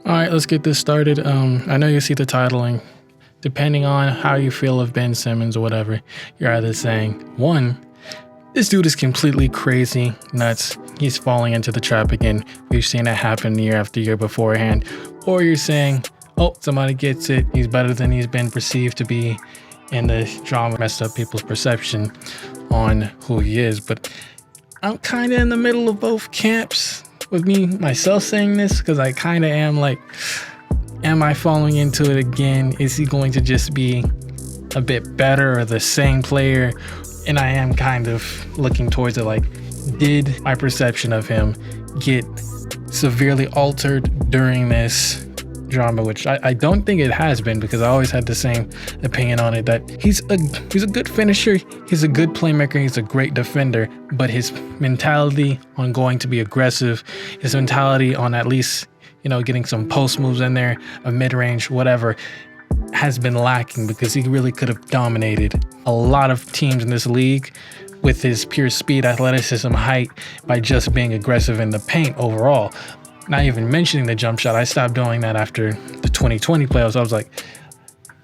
All right, let's get this started. I know you see the titling. Depending on how you feel of Ben Simmons or whatever, you're either saying, one, this dude is completely crazy, nuts, he's falling into the trap again. We've seen it happen year after year beforehand. Or you're saying, oh, somebody gets it, he's better than he's been perceived to be, and the drama messed up people's perception on who he is. But I'm kind of in the middle of both camps with myself saying this, because I kind of am like, am I falling into it again? Is he going to just be a bit better or the same player? And I am kind of looking towards it, like, did my perception of him get severely altered during this drama, which I don't think it has been, because I always had the same opinion on it, that he's a good finisher, he's a good playmaker, he's a great defender, but his mentality on going to be aggressive, his mentality on at least, getting some post moves in there, a mid-range, whatever, has been lacking, because he really could have dominated a lot of teams in this league with his pure speed, athleticism, height, by just being aggressive in the paint overall. Not even mentioning the jump shot. I stopped doing that after the 2020 playoffs. I was like,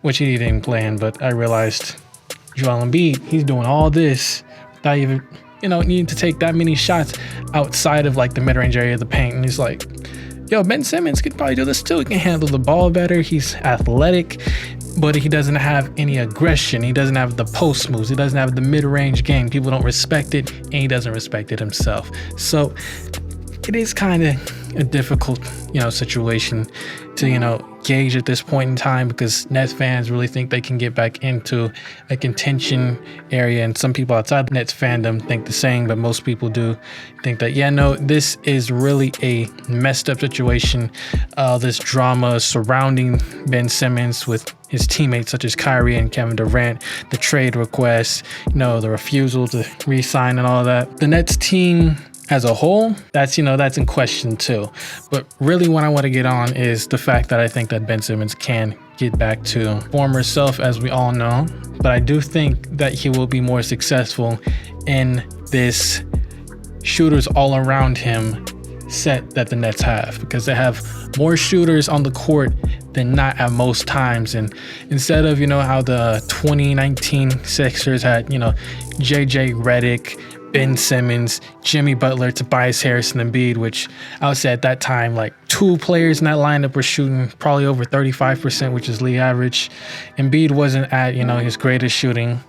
which he didn't play in, but I realized Joel Embiid, he's doing all this without even, needing to take that many shots outside of like the mid-range area of the paint. And he's like, yo, Ben Simmons could probably do this too. He can handle the ball better. He's athletic, but he doesn't have any aggression. He doesn't have the post moves. He doesn't have the mid-range game. People don't respect it, and he doesn't respect it himself. So it is kind of a difficult, situation to, gauge at this point in time, because Nets fans really think they can get back into a contention area, and some people outside Nets fandom think the same, but most people do think that, this is really a messed up situation. This drama surrounding Ben Simmons with his teammates such as Kyrie and Kevin Durant, the trade requests, the refusal to re-sign and all that. The Nets team as a whole, that's in question too. But really what I want to get on is the fact that I think that Ben Simmons can get back to former self, as we all know. But I do think that he will be more successful in this shooters all around him set that the Nets have, because they have more shooters on the court than not at most times. And instead of, how the 2019 Sixers had, JJ Redick, Ben Simmons, Jimmy Butler, Tobias Harris, and Embiid, which I would say at that time, like, two players in that lineup were shooting probably over 35%, which is league average. Embiid wasn't at, his greatest shooting.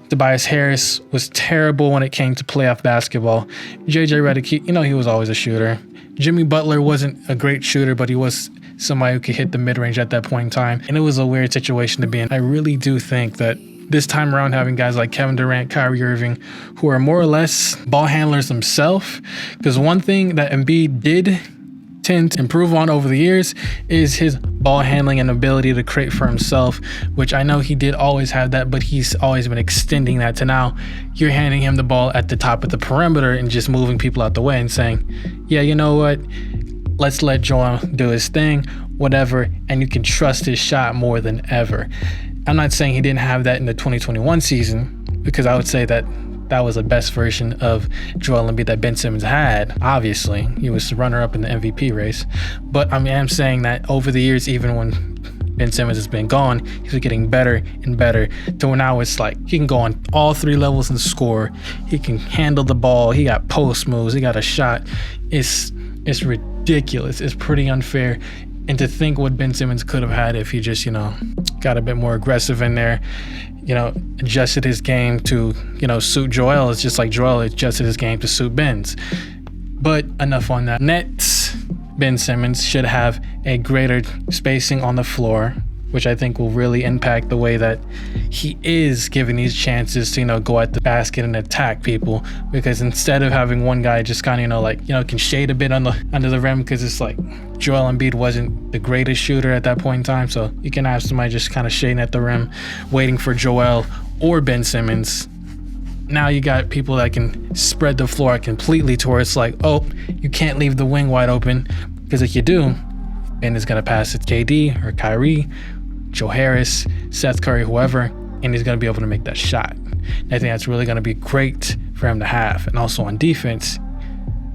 Tobias Harris was terrible when it came to playoff basketball. JJ Redick, he was always a shooter. Jimmy Butler wasn't a great shooter, but he was somebody who could hit the mid-range at that point in time. And it was a weird situation to be in. I really do think that this time around, having guys like Kevin Durant, Kyrie Irving, who are more or less ball handlers themselves, because one thing that Embiid did tend to improve on over the years is his ball handling and ability to create for himself, which I know he did always have that, but he's always been extending that to now you're handing him the ball at the top of the perimeter and just moving people out the way and saying, yeah, you know what, let's let Joel do his thing, whatever, and you can trust his shot more than ever. I'm not saying he didn't have that in the 2021 season, because I would say that that was the best version of Joel Embiid that Ben Simmons had. Obviously, he was the runner-up in the MVP race. But I'm saying that over the years, even when Ben Simmons has been gone, he's getting better and better, to where now it's like he can go on all three levels and score. He can handle the ball. He got post moves. He got a shot. It's ridiculous. It's pretty unfair. And to think what Ben Simmons could have had if he just, got a bit more aggressive in there, adjusted his game to, suit Joel. It's just like Joel adjusted his game to suit Ben's. But enough on that. Nets, Ben Simmons should have a greater spacing on the floor, which I think will really impact the way that he is given these chances to, go at the basket and attack people. Because instead of having one guy just kind of, can shade a bit under the rim, because it's like Joel Embiid wasn't the greatest shooter at that point in time. So you can have somebody just kind of shading at the rim, waiting for Joel or Ben Simmons. Now you got people that can spread the floor completely to where it's like, oh, you can't leave the wing wide open, because if you do, Ben is going to pass it to KD or Kyrie, Joe Harris, Seth Curry, whoever, and he's going to be able to make that shot. And I think that's really going to be great for him to have. And also on defense,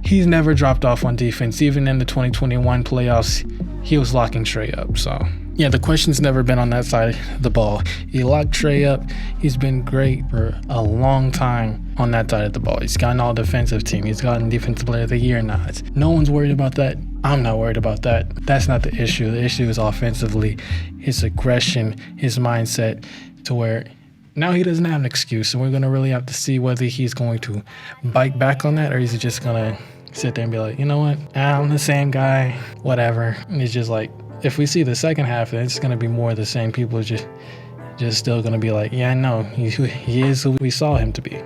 he's never dropped off on defense. Even in the 2021 playoffs, he was locking Trey up. So yeah, the question's never been on that side of the ball. He locked Trey up. He's been great for a long time on that side of the ball. He's gotten all defensive team. He's gotten defensive player of the year nods. No one's worried about that. I'm not worried about that. That's not the issue. The issue is offensively, his aggression, his mindset, to where now he doesn't have an excuse. And we're going to really have to see whether he's going to bite back on that, or is he just going to sit there and be like, you know what, I'm the same guy, whatever. And it's just like, if we see the second half, then it's going to be more of the same. People just still going to be like, yeah, I know, he is who we saw him to be.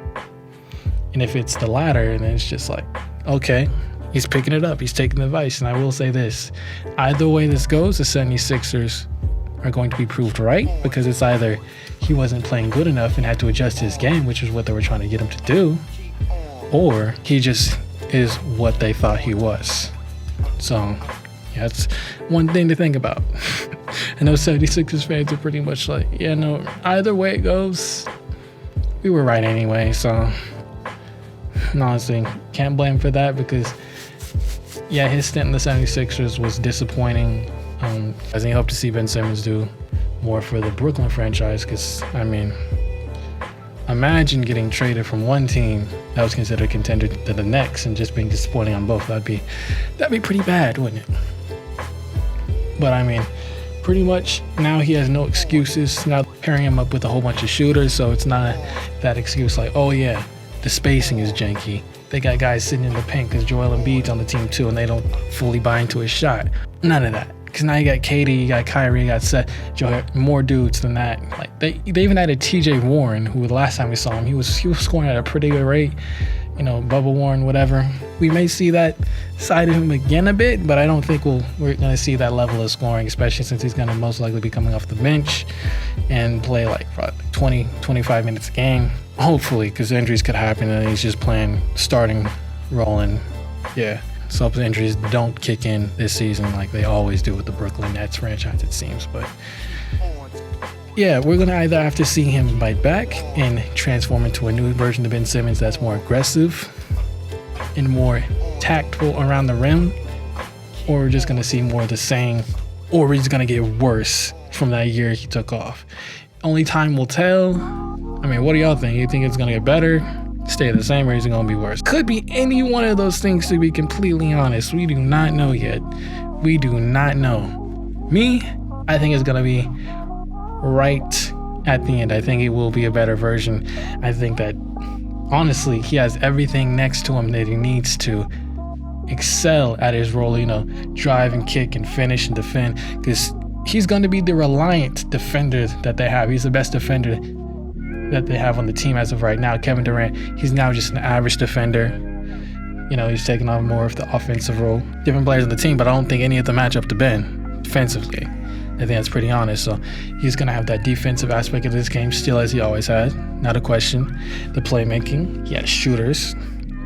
And if it's the latter, then it's just like, okay, he's picking it up. He's taking the advice. And I will say this, either way this goes, the 76ers are going to be proved right, because it's either he wasn't playing good enough and had to adjust his game, which is what they were trying to get him to do, or he just is what they thought he was. So yeah, that's one thing to think about. I know 76ers fans are pretty much like, yeah, no, either way it goes, we were right anyway. So honestly, can't blame for that, because yeah, his stint in the 76ers was disappointing. I hope to see Ben Simmons do more for the Brooklyn franchise, because I mean, imagine getting traded from one team that was considered a contender to the next and just being disappointing on both. That'd be pretty bad, wouldn't it? But I mean, pretty much now he has no excuses. Now pairing him up with a whole bunch of shooters, so it's not that excuse like, oh yeah, the spacing is janky. They got guys sitting in the paint because Joel Embiid's on the team too, and they don't fully buy into his shot. None of that. Because now you got KD, you got Kyrie, you got Seth, Joel, more dudes than that. Like they even added TJ Warren, who the last time we saw him, he was scoring at a pretty good rate. You know, Bubba Warren, whatever. We may see that side of him again a bit, but I don't think we're going to see that level of scoring, especially since he's going to most likely be coming off the bench and play like 20, 25 minutes a game. Hopefully, because injuries could happen and he's just playing, starting, rolling. Yeah. So hope the injuries don't kick in this season like they always do with the Brooklyn Nets franchise, it seems. But yeah, we're going to either have to see him bite back and transform into a new version of Ben Simmons that's more aggressive and more tactful around the rim, or we're just going to see more of the same, or he's going to get worse from that year he took off. Only time will tell. I mean, what do y'all think? You think it's going to get better, stay the same, or is it going to be worse? Could be any one of those things, to be completely honest. We do not know yet. We do not know. Me, I think it's going to be right at the end. I think it will be a better version. I think that, honestly, he has everything next to him that he needs to excel at his role, you know, drive and kick and finish and defend, because he's going to be the reliant defender that they have. He's the best defender that they have on the team as of right now. Kevin Durant, he's now just an average defender. You know, he's taking on more of the offensive role. Different players on the team, but I don't think any of them match up to Ben defensively. I think that's pretty honest. So he's going to have that defensive aspect of this game still, as he always had. Not a question. The playmaking, he has shooters.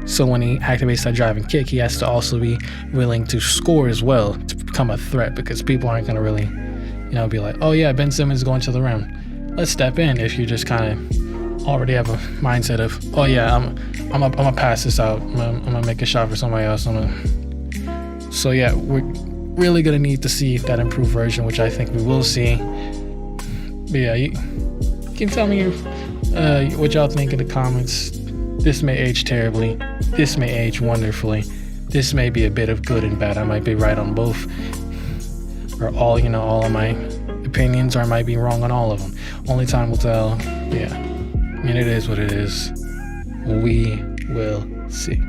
So when he activates that drive and kick, he has to also be willing to score as well to become a threat, because people aren't going to really, you know, be like, oh yeah, Ben Simmons going to the rim. Let's step in if you just kind of already have a mindset of, oh yeah, I'm gonna pass this out. I'm gonna make a shot for somebody else. So yeah, we're really gonna need to see that improved version, which I think we will see. But yeah, you can tell me what y'all think in the comments. This may age terribly. This may age wonderfully. This may be a bit of good and bad. I might be right on both, or all of my opinions, or I might be wrong on all of them. Only time will tell. Yeah, I mean, it is what it is. We will see.